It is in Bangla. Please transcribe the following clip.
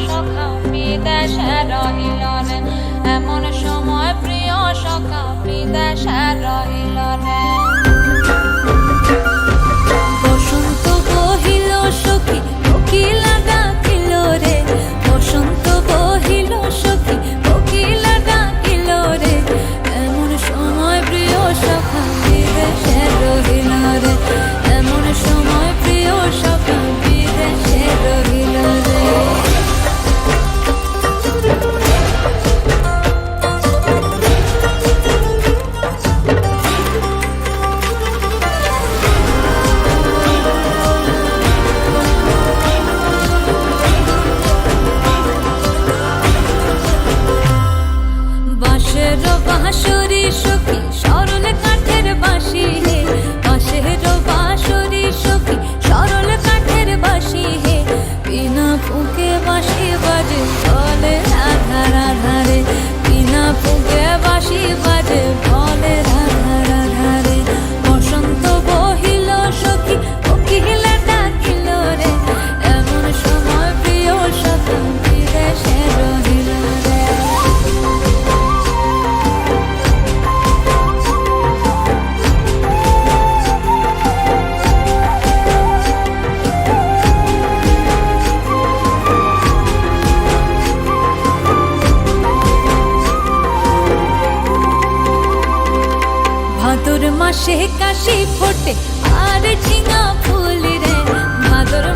সখা বিদেশে রহিল রে, এমন সময় প্রিয় সখা বিদেশে রহিল রে। বসন্ত বহিল সখী কোকিলা ডাকিল রে, বসন্ত বহিল সখী কোকিলা ডাকিল রে, এমন সময় প্রিয় সখা বিদেশে রহিল রে, এমন সময় প্রিয় সখা বিদেশে রহিল রে। বাঁশের বাঁশরি সখী সরল কাঠের বাঁশি হে, বাঁশের বাঁশরি সখী সরল কাঠের বাঁশি হে, বিনা ফুঁকে বাঁশি বাজে বলে রাধা রাধা রে, বিনা ফুঁকে বাঁশি বাজে বলে রাধা রাধা রে। বসন্ত বহিল সখী কোকিলা ডাকিল রে, এমন সময় প্রিয় সখা বিদেশে রহিল রে। ভাদর মাসে কাশি ফোটে আর ঝিঙা ফুল রে, ভাদর